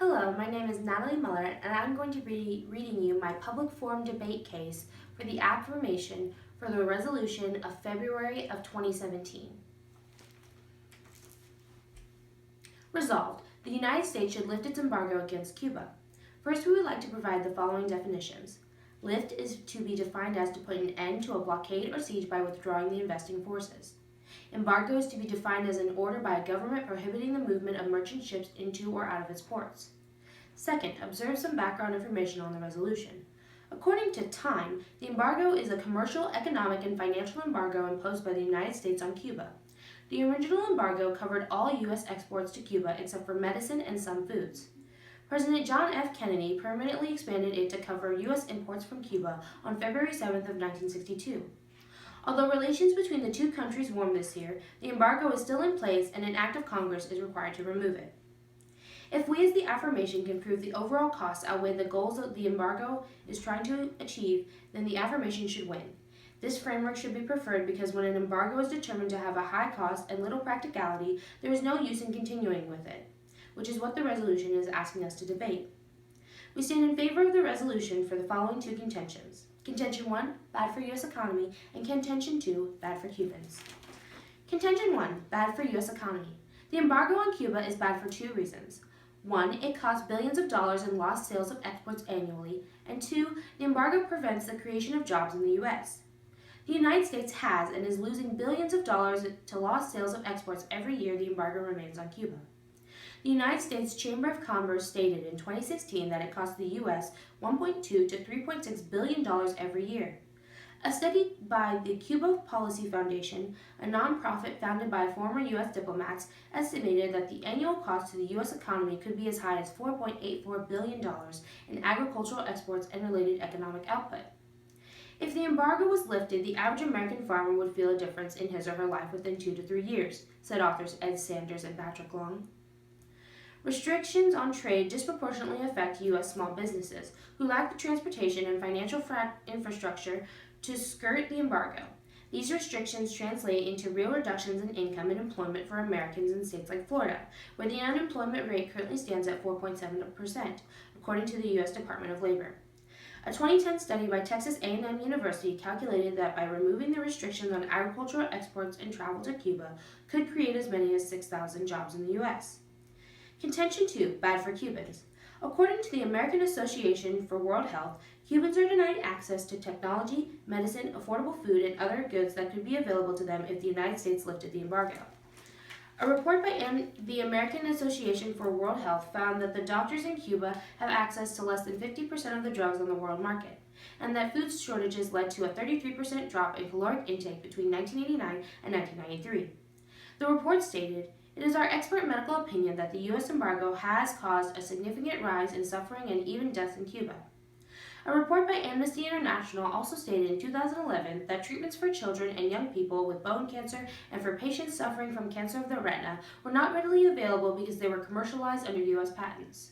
Hello, my name is Natalie Muller, and I'm going to be reading you my public forum debate case for the affirmation for the resolution of February of 2017. Resolved, the United States should lift its embargo against Cuba. First, we would like to provide the following definitions. Lift is to be defined as to put an end to a blockade or siege by withdrawing the investing forces. Embargo is to be defined as an order by a government prohibiting the movement of merchant ships into or out of its ports. Second, observe some background information on the resolution. According to Time, the embargo is a commercial, economic, and financial embargo imposed by the United States on Cuba. The original embargo covered all U.S. exports to Cuba except for medicine and some foods. President John F. Kennedy permanently expanded it to cover U.S. imports from Cuba on February 7th of 1962. Although relations between the two countries warmed this year, the embargo is still in place and an act of Congress is required to remove it. If we as the affirmation can prove the overall costs outweigh the goals that the embargo is trying to achieve, then the affirmation should win. This framework should be preferred because when an embargo is determined to have a high cost and little practicality, there is no use in continuing with it, which is what the resolution is asking us to debate. We stand in favor of the resolution for the following two contentions. Contention 1, bad for U.S. economy, and Contention 2, bad for Cubans. Contention 1, bad for U.S. economy. The embargo on Cuba is bad for two reasons. 1, it costs billions of dollars in lost sales of exports annually, and 2, the embargo prevents the creation of jobs in the U.S. The United States has and is losing billions of dollars to lost sales of exports every year the embargo remains on Cuba. The United States Chamber of Commerce stated in 2016 that it costs the U.S. $1.2 to $3.6 billion every year. A study by the Cuba Policy Foundation, a nonprofit founded by former U.S. diplomats, estimated that the annual cost to the U.S. economy could be as high as $4.84 billion in agricultural exports and related economic output. If the embargo was lifted, the average American farmer would feel a difference in his or her life within 2 to 3 years, said authors Ed Sanders and Patrick Long. Restrictions on trade disproportionately affect U.S. small businesses, who lack the transportation and financial infrastructure to skirt the embargo. These restrictions translate into real reductions in income and employment for Americans in states like Florida, where the unemployment rate currently stands at 4.7%, according to the U.S. Department of Labor. A 2010 study by Texas A&M University calculated that by removing the restrictions on agricultural exports and travel to Cuba could create as many as 6,000 jobs in the U.S. Contention 2, bad for Cubans. According to the American Association for World Health, Cubans are denied access to technology, medicine, affordable food, and other goods that could be available to them if the United States lifted the embargo. A report by the American Association for World Health found that the doctors in Cuba have access to less than 50% of the drugs on the world market, and that food shortages led to a 33% drop in caloric intake between 1989 and 1993. The report stated, "It is our expert medical opinion that the U.S. embargo has caused a significant rise in suffering and even deaths in Cuba." A report by Amnesty International also stated in 2011 that treatments for children and young people with bone cancer and for patients suffering from cancer of the retina were not readily available because they were commercialized under U.S. patents.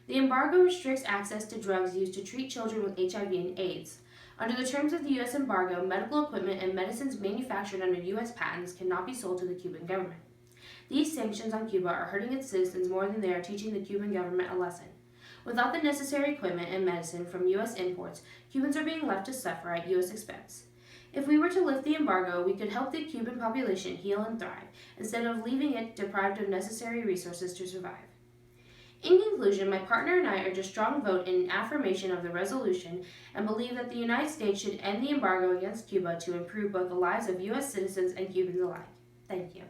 The embargo restricts access to drugs used to treat children with HIV and AIDS. Under the terms of the U.S. embargo, medical equipment and medicines manufactured under U.S. patents cannot be sold to the Cuban government. These sanctions on Cuba are hurting its citizens more than they are teaching the Cuban government a lesson. Without the necessary equipment and medicine from U.S. imports, Cubans are being left to suffer at U.S. expense. If we were to lift the embargo, we could help the Cuban population heal and thrive, instead of leaving it deprived of necessary resources to survive. In conclusion, my partner and I urge a strong vote in affirmation of the resolution and believe that the United States should end the embargo against Cuba to improve both the lives of U.S. citizens and Cubans alike. Thank you.